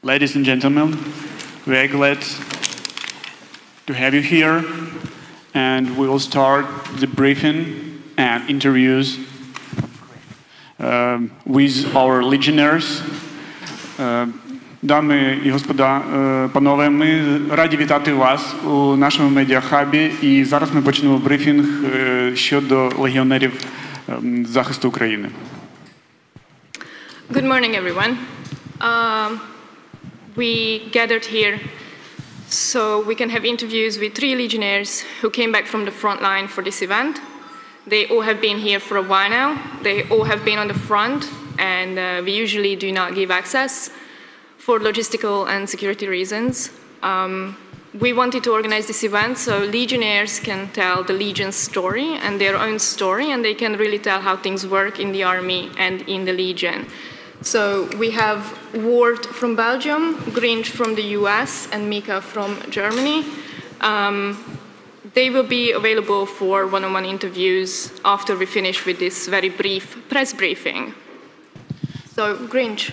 Ladies and gentlemen, we are glad to have you here, and we will start the briefing and interviews with our legionnaires. Дами і господа, панове, ми раді вітати вас у нашому медіахабі, і зараз ми почнемо брифінг щодо легіонерів захисту України. Good morning, everyone. We gathered here so we can have interviews with 3 legionnaires who came back from the front line for this event. They all have been here for a while now. They all have been on the front, and we usually do not give access for logistical and security reasons. We wanted to organize this event so legionnaires can tell the Legion's story and their own story, and they can really tell how things work in the army and in the Legion. So we have Ward from Belgium, Grinch from the US, and Mika from Germany. They will be available for one-on-one interviews after we finish with this very brief press briefing. So, Grinch.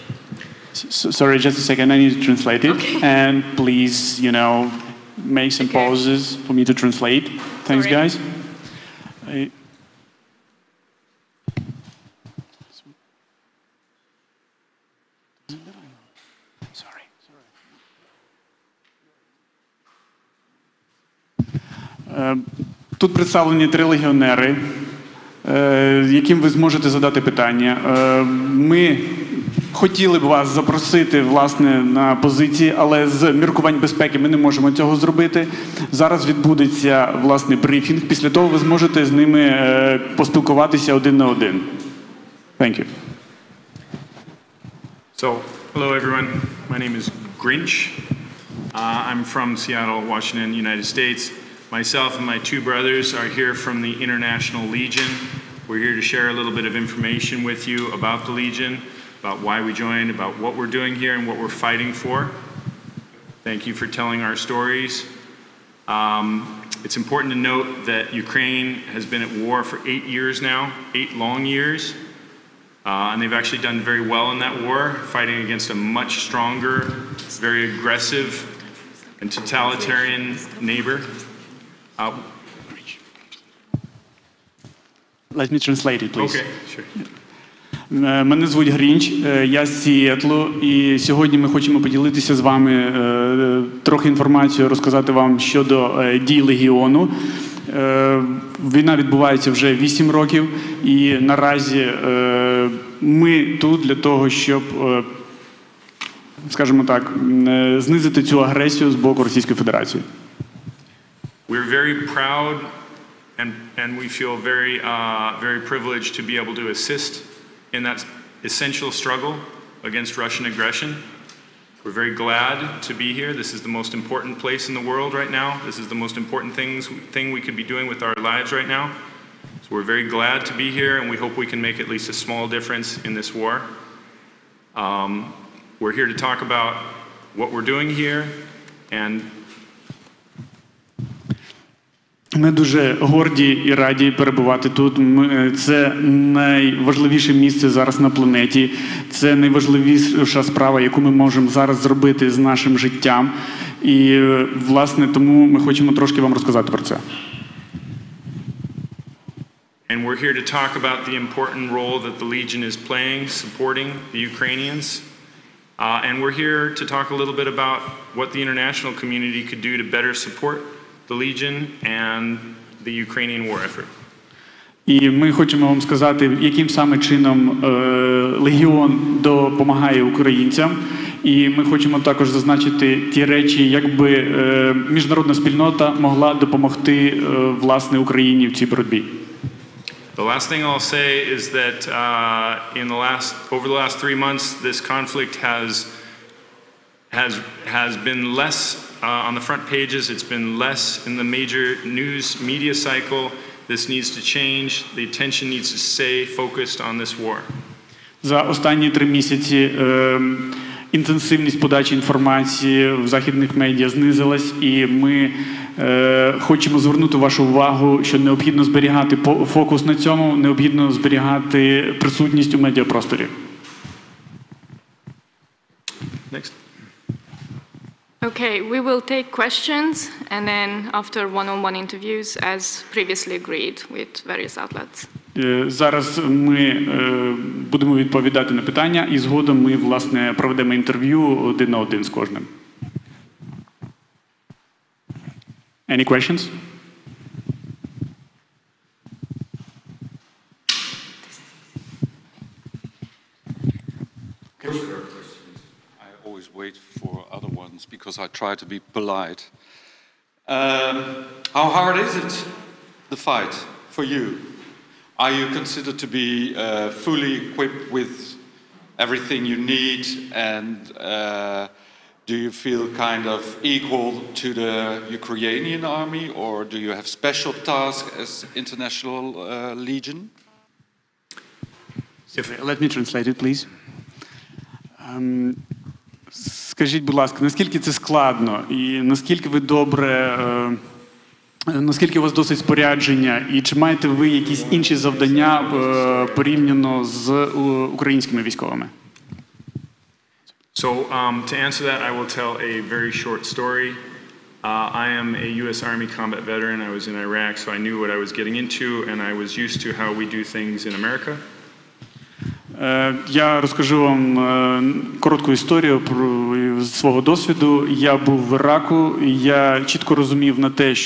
Sorry, just a second, I need to translate it. Okay. And please, make some pauses for me to translate. Thanks, guys. Тут представлені 3 легіонери, яким ви зможете задати питання. Ми хотіли б вас запросити, власне, на позиції, але з міркувань безпеки ми не можемо цього зробити. Зараз відбудеться, власне, брифінг. Після того ви зможете з ними поспілкуватися один на один. Thank you. So, hello everyone. My name is Grinch. I'm from Seattle, Washington, United States. Myself and my 2 brothers are here from the International Legion. We're here to share a little bit of information with you about the Legion, about why we joined, about what we're doing here and what we're fighting for. Thank you for telling our stories. It's important to note that Ukraine has been at war for 8 years now, 8 long years. And they've actually done very well in that war, fighting against a much stronger, very aggressive and totalitarian neighbor. Let me translate it, please. Okay, sure. Мене звуть Грінч, я з Сіетлу, і сьогодні ми хочемо поділитися з вами трохи інформацією, розказати вам щодо дій Легіону. Війна відбувається вже 8 років, і наразі ми тут для того, щоб, скажімо так, знизити цю агресію з боку Російської Федерації. We're very proud and we feel very privileged to be able to assist in that essential struggle against Russian aggression. We're very glad to be here. This is the most important place in the world right now. This is the most important thing we could be doing with our lives right now. So we're very glad to be here, and we hope we can make at least a small difference in this war. We're here to talk about what we're doing here, and ми дуже горді і раді перебувати тут. Це найважливіше місце зараз на планеті. Це найважливіша справа, яку ми можемо зараз зробити з нашим життям. І, власне, тому ми хочемо трошки вам розказати про це. And we're here to talk about the important role that the Legion is playing, supporting the Ukrainians. And we're here to talk a little bit about what the international community could do to better support the Legion and the Ukrainian war effort. І ми хочемо вам сказати, яким саме чином Легіон допомагає українцям. І ми хочемо також зазначити ті речі, як би міжнародна спільнота могла допомогти, власне, Україні в цій боротьбі. The last thing I'll say is that over the last 3 months, this conflict has been less on the front pages. It's been less in the major news media cycle. This needs to change. The attention needs to stay focused on this war. За останні 3 місяці інтенсивність подачі інформації в західних медіа знизилась, і ми хочемо звернути вашу увагу, що необхідно зберігати фокус на цьому, необхідно зберігати присутність у медіапросторі. Next. Okay, we will take questions and then after one-on-one interviews as previously agreed with various outlets. Зараз ми будемо відповідати на питання, і згодом ми, власне, проведемо інтерв'ю один на один з кожним. Any questions? I always wait for other ones because I try to be polite. How hard is it, the fight, for you? Are you considered to be fully equipped with everything you need, and do you feel kind of equal to the Ukrainian army, or do you have special tasks as International Legion? Let me translate it, please. Скажіть, будь ласка, наскільки це складно і наскільки ви добре, наскільки у вас досить спорядження, і чи маєте ви якісь інші завдання порівняно з українськими військовими? So to answer that, I will tell a very short story. I am a U.S. Army combat veteran. I was in Iraq, so I knew what I was getting into, and I was used to how we do things in America. Я розкажу вам коротку історію про свого досвіду. Я був в Іраку, я чітко розумів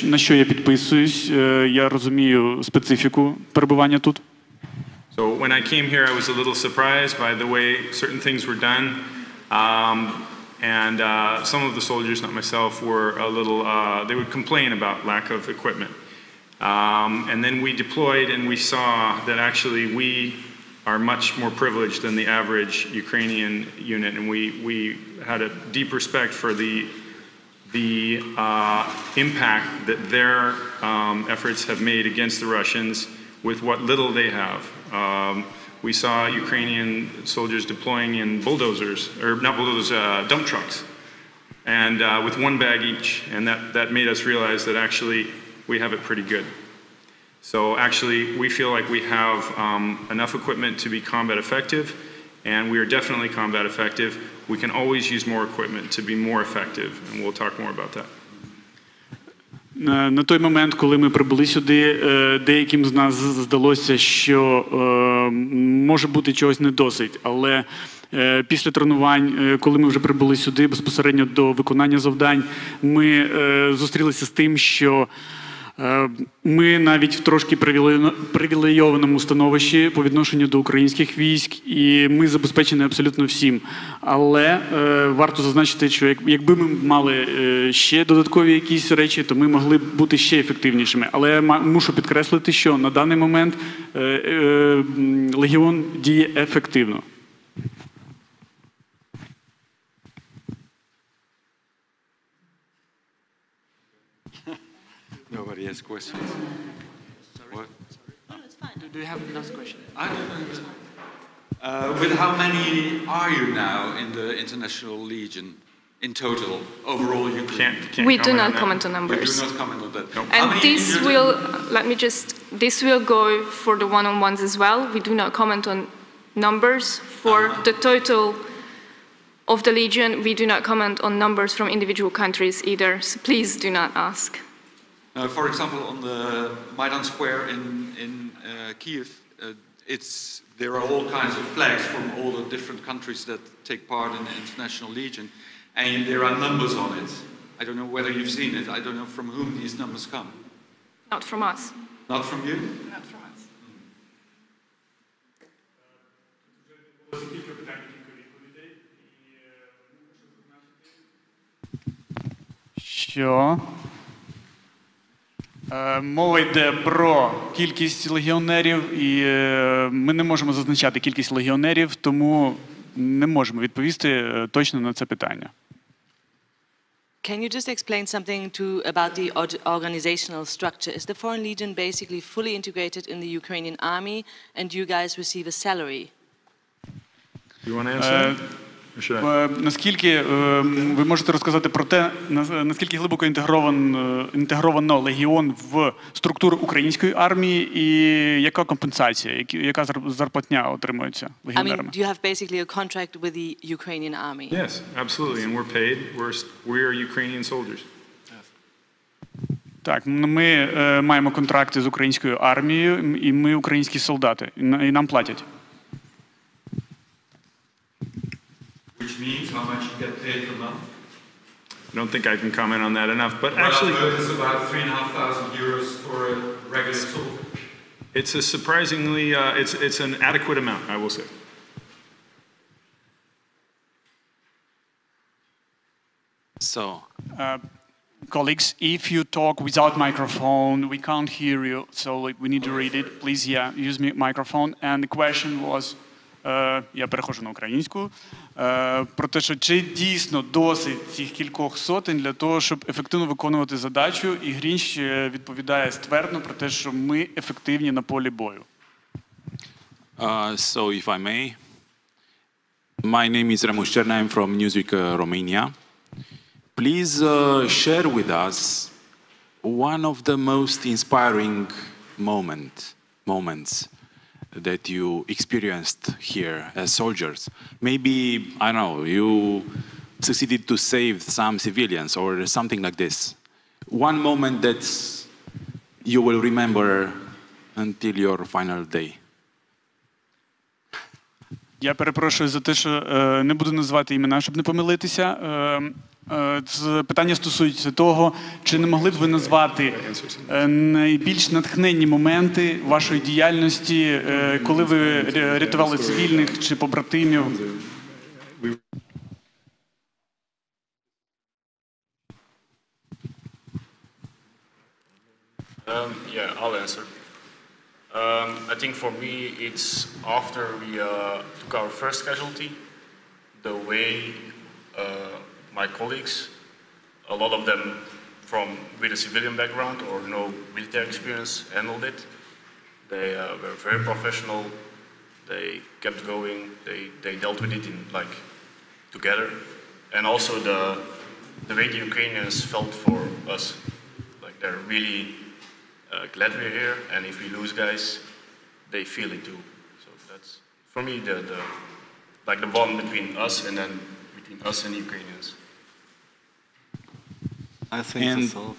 на що я підписуюсь, я розумію специфіку перебування тут. So when I came here, I was a little surprised by the way certain things were done. And some of the soldiers, not myself, were a little, they would complain about lack of equipment. And then we deployed and we saw that actually we are much more privileged than the average Ukrainian unit. And we had a deep respect for the impact that their efforts have made against the Russians with what little they have. We saw Ukrainian soldiers deploying in bulldozers, or not bulldozers, dump trucks, and with one bag each. And that made us realize that actually we have it pretty good. So actually, we feel like we have enough equipment to be combat effective, and we are definitely combat effective. We can always use more equipment to be more effective, and we'll talk more about that. На той момент, коли ми прибули сюди, деяким з нас здалося, що може бути чогось недосить. Але після тренувань, коли ми вже прибули сюди безпосередньо до виконання завдань, ми зустрілися з тим, що ми навіть в трошки привілейованому становищі по відношенню до українських військ, і ми забезпечені абсолютно всім. Але варто зазначити, що якби ми мали ще додаткові якісь речі, то ми могли б бути ще ефективнішими. Але я мушу підкреслити, що на даний момент Легіон діє ефективно. Nobody has questions. What? No, it's fine. Do you have another question? I don't know. With how many are you now in the International Legion in total? Overall, you Can't We do not that. comment on You numbers. do not comment on that. Nope. How And many this in your- will, let me just, this will go for the one-on-ones as well. We do not comment on numbers for the total of the Legion. We do not comment on numbers from individual countries either. So please do not ask. For example, on the Maidan Square in Kiev, there are all kinds of flags from all the different countries that take part in the International Legion, and there are numbers on it. I don't know whether you've seen it. I don't know from whom these numbers come. Not from us. Not from you? Not from us. Що? Мова йде про кількість легіонерів, і ми не можемо зазначати кількість легіонерів, тому не можемо відповісти точно на це питання. Can you just explain something about the organizational structure? Is the Foreign Legion basically fully integrated in the Ukrainian army, and you guys receive a salary? You want to answer that? Should I? Наскільки ви можете розказати про те, наскільки глибоко інтегровано Легіон в структуру української армії і яка компенсація, яка зарплатня отримується I mean, легіонерами? do you have basically a contract with the Ukrainian army? Yes, absolutely, and we're paid. We're Ukrainian soldiers. Так, ми маємо контракти з українською армією, і ми українські солдати, і нам платять. Which means how much you get paid per month? I don't think I can comment on that enough, but Well, actually, I've heard it's about 3,500 euros for a regular soldier. it's a surprisingly, it's an adequate amount, I will say. So, Colleagues, if you talk without microphone, we can't hear you, so we need to read it. Please, use microphone. And the question was, я переходжу на українську, про те, що чи дійсно досить цих кількох сотень для того, щоб ефективно виконувати задачу, і Грінч відповідає ствердно про те, що ми ефективні на полі бою. so if I may, my name is Ramush Cerna, I'm from Newsweek Romania. Please share with us one of the most inspiring moments that you experienced here as soldiers. Maybe, I don't know, you succeeded to save some civilians or something like this. One moment that you will remember until your final day. Я перепрошую за те, що не буду називати імена, щоб не помилитися. Питання стосується того, чи не могли б ви назвати найбільш натхненні моменти вашої діяльності, коли ви рятували цивільних чи побратимів? Yeah, I'll answer. I think for me, it's after we took our first casualty, the way my colleagues, a lot of them with a civilian background or no military experience, handled it. They were very professional. They kept going. They dealt with it together, and also the way the Ukrainians felt for us, like they're really glad we're here, and if we lose guys, they feel it too. So that's for me the bond between us and Ukrainians. I think And- the self.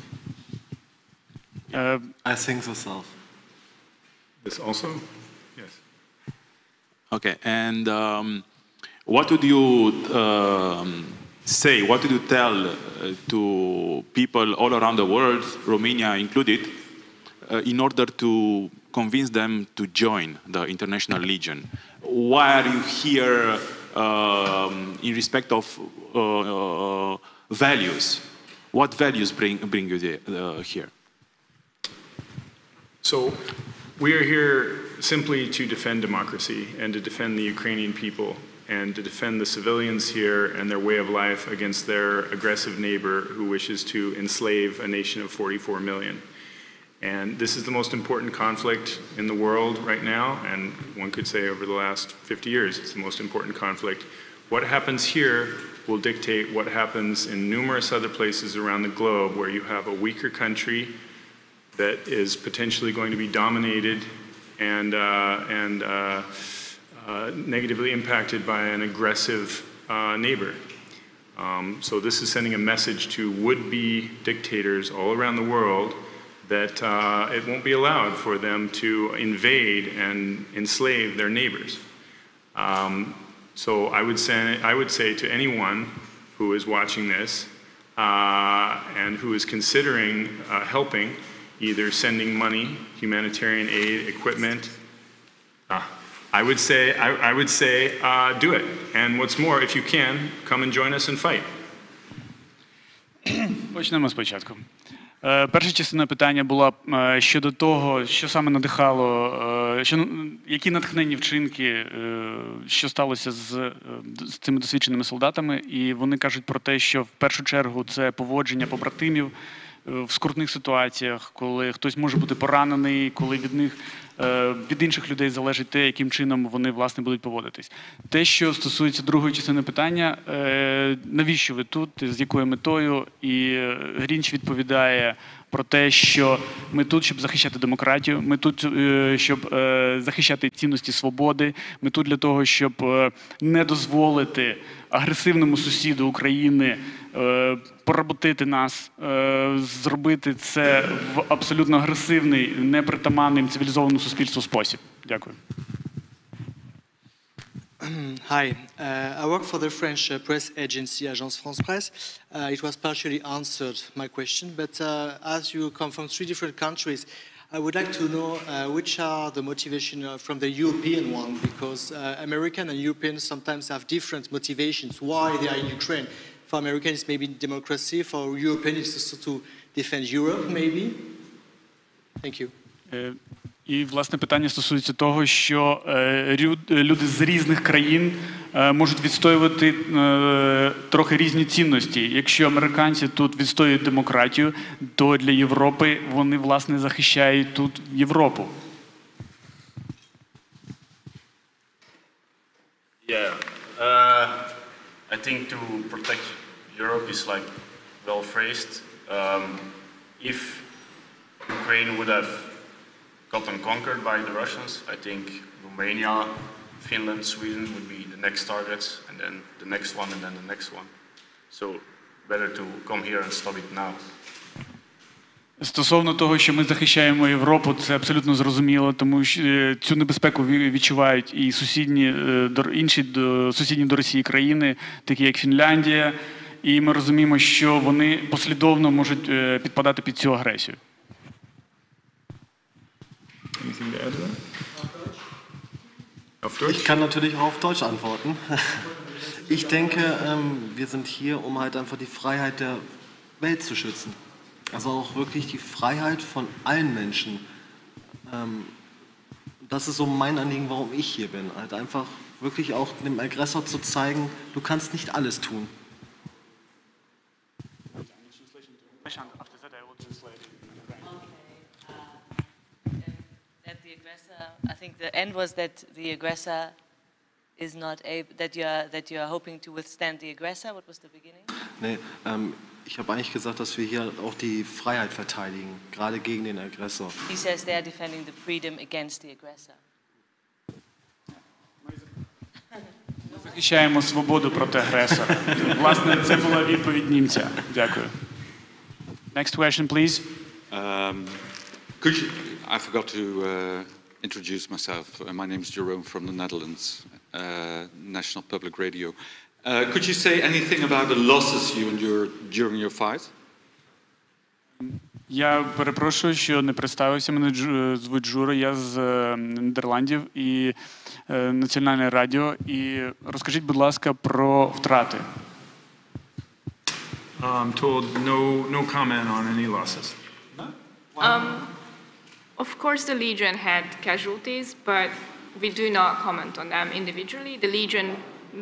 Е, I think the self. This also? Yes. Okay, and what would you say, what would you tell to people all around the world, Romania included, in order to convince them to join the International Legion? Why are you here in respect of values? What values bring you here? So we are here simply to defend democracy and to defend the Ukrainian people and to defend the civilians here and their way of life against their aggressive neighbor who wishes to enslave a nation of 44 million. And this is the most important conflict in the world right now, and one could say over the last 50 years, it's the most important conflict. What happens here will dictate what happens in numerous other places around the globe where you have a weaker country that is potentially going to be dominated and negatively impacted by an aggressive neighbor. So this is sending a message to would-be dictators all around the world that it won't be allowed for them to invade and enslave their neighbors. So I would say to anyone who is watching this and who is considering helping, either sending money, humanitarian aid, equipment, I would say do it. And what's more, if you can, come and join us and fight. Почнемо спочатку. Перша частина питання була щодо того, що саме надихало, які натхненні вчинки, що сталося з цими досвідченими солдатами. І вони кажуть про те, що в першу чергу це поводження побратимів, в скрутних ситуаціях, коли хтось може бути поранений, коли від інших людей залежить те, яким чином вони, власне, будуть поводитись. Те, що стосується другої частини питання, навіщо ви тут, з якою метою, і Грінч відповідає про те, що ми тут, щоб захищати демократію, ми тут, щоб захищати цінності свободи, ми тут для того, щоб не дозволити агресивному сусіду України поработити нас, зробити це в абсолютно агресивний, непритаманний цивілізованому суспільству спосіб. Дякую. Hi, I work for the French press agency Agence France Presse. It was partially answered, my question, but as you come from 3 different countries, I would like to know which are the motivation from the European one, because American and Europeans sometimes have different motivations why they are in Ukraine. For Americans, it's maybe democracy. For Europeans, it's also to defend Europe, maybe. Thank you. І, власне, питання стосується того, що люди з різних країн можуть відстоювати трохи різні цінності. Якщо американці тут відстоюють демократію, то для Європи вони, власне, захищають тут Європу. Yeah, I think to protect Europe is like well phrased. If Ukraine would have gotten conquered by the Russians, I think Romania, Finland, Sweden would be the next targets, and then the next one, and then the next one. So better to come here and stop it now. Стосовно того, що ми захищаємо Європу, це абсолютно зрозуміло, тому що цю небезпеку відчувають і інші сусідні до Росії країни, такі як Фінляндія, і ми розуміємо, що вони послідовно можуть підпадати під цю агресію. Ich kann natürlich auch auf Deutsch antworten. Ich denke, wir sind hier, um halt einfach die Freiheit der Welt zu schützen. Also auch wirklich die Freiheit von allen Menschen. Das ist so mein Anliegen, warum ich hier bin. Halt einfach wirklich auch dem Aggressor zu zeigen, du kannst nicht alles tun. I think the end was that the aggressor is not able, that you are hoping to withstand the aggressor. What was the beginning? Nee, ich habe eigentlich gesagt, dass wir hier auch die Freiheit verteidigen, gerade gegen den Aggressor. He says they are defending the freedom against the aggressor. Захищаємо свободу проти агресора. Власне, це була відповідь німця. Дякую. Next question, please. I forgot to introduce myself. My name is Jerome from the Netherlands, National Public Radio. Could you say anything about the losses you endured during your fight? Я перепрошую, що не представився. Мене звуть Жура, я з Нідерландів і Національне радіо. І розкажіть, будь ласка, про втрати. I'm told no comment on any losses. Of course, the Legion had casualties, but we do not comment on them individually. The Legion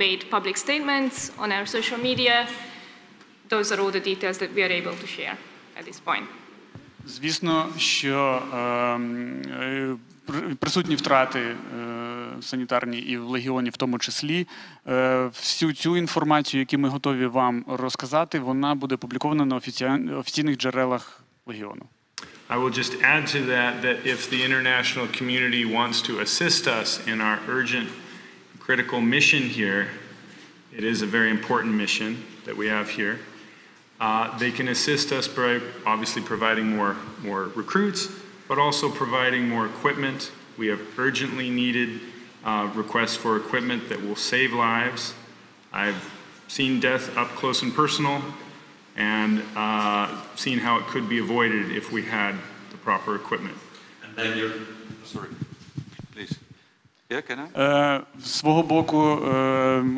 made public statements on our social media. Those are all the details that we are able to share at this point. Звісно, що присутні втрати санітарні і в Легіоні в тому числі. Всю цю інформацію, яку ми готові вам розказати, вона буде опублікована на офіційних джерелах Легіону. I will just add to that if the international community wants to assist us in our urgent, critical mission here, it is a very important mission that we have here. They can assist us by obviously providing more recruits, but also providing more equipment. We have urgently needed requests for equipment that will save lives. I've seen death up close and personal, and seen how it could be avoided if we had the proper equipment. And then you're... Sorry, please. Yeah, can I? З свого боку,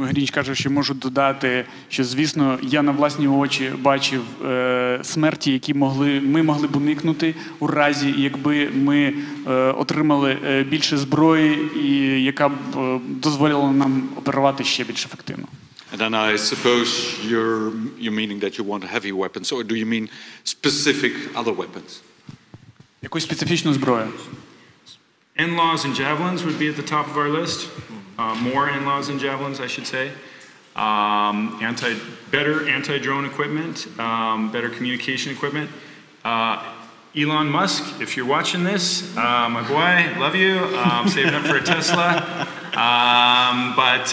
Грінч каже, що можу додати, що, звісно, я на власні очі бачив смерті, які ми могли б уникнути у разі, якби ми отримали більше зброї, і яка б дозволила нам оперувати ще більш ефективно. And then I suppose you're meaning that you want heavy weapons, or do you mean specific other weapons? Якусь специфічну зброю. NLAWs and javelins would be at the top of our list. More NLAWs and javelins, I should say. Better anti-drone equipment, better communication equipment. Elon Musk, if you're watching this, my boy, love you. Saving up for a Tesla. But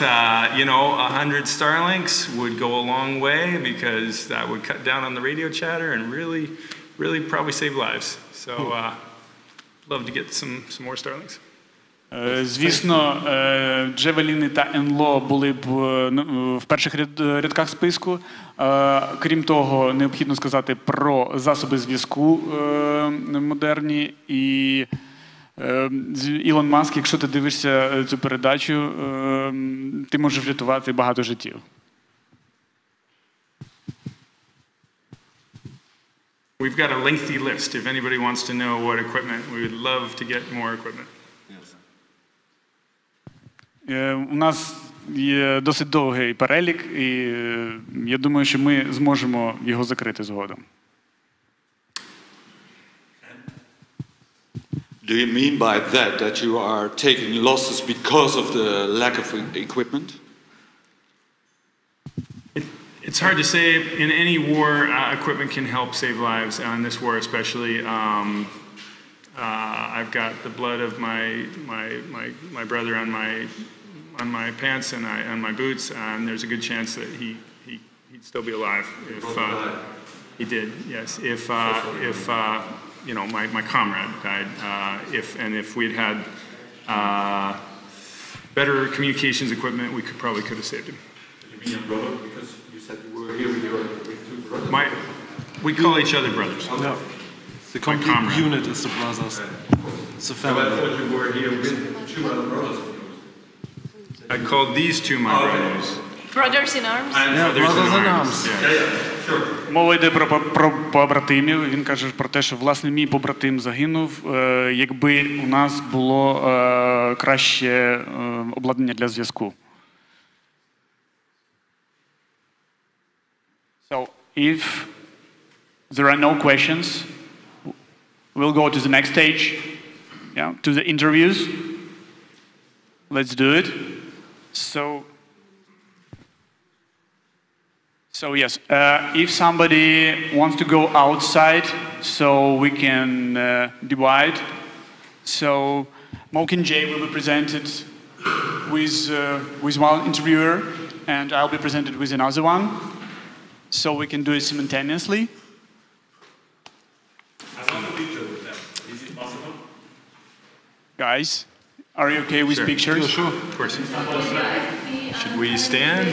you know, 100 Starlinks would go a long way because that would cut down on the radio chatter and really probably save lives. So love to get some more Starlinks. Звісно, Джевеліни та НЛО були б в перших рядках списку. Крім того, необхідно сказати про засоби зв'язку модерні. І Ілон Маск, якщо ти дивишся цю передачу, ти можеш врятувати багато життів. We've got a lengthy list. If anybody wants to know what equipment, we would love to get more equipment. У нас є досить довгий перелік, і я думаю, що ми зможемо його закрити згодом. Do you mean by that you are taking losses because of the lack of equipment? It's hard to say. In any war, equipment can help save lives. In this war, especially, I've got the blood of my brother on my pants and on my boots, and there's a good chance that he'd still be alive if he did. Yes, if you know, my comrade died. If we'd had better communications equipment, we could have saved him. You mean your brother? Because you said you were here with two brothers. We call each other brothers. No. The complete unit is the brothers. It's a family. I thought you were here with two other brothers. I called these two my brothers. Brothers in arms? Brothers in arms. Мова йде про побратимів. Він каже про те, що, власне, мій побратим загинув, якби у нас було краще обладнання для зв'язку. So, if there are no questions, we'll go to the next stage, to the interviews. Let's do it. So yes, if somebody wants to go outside, so we can divide. So Mockingjay will be presented with one interviewer, and I'll be presented with another one. So we can do it simultaneously. I want a picture with them. Is it possible? Guys, are you okay with pictures? Sure. Of course. Should we stand?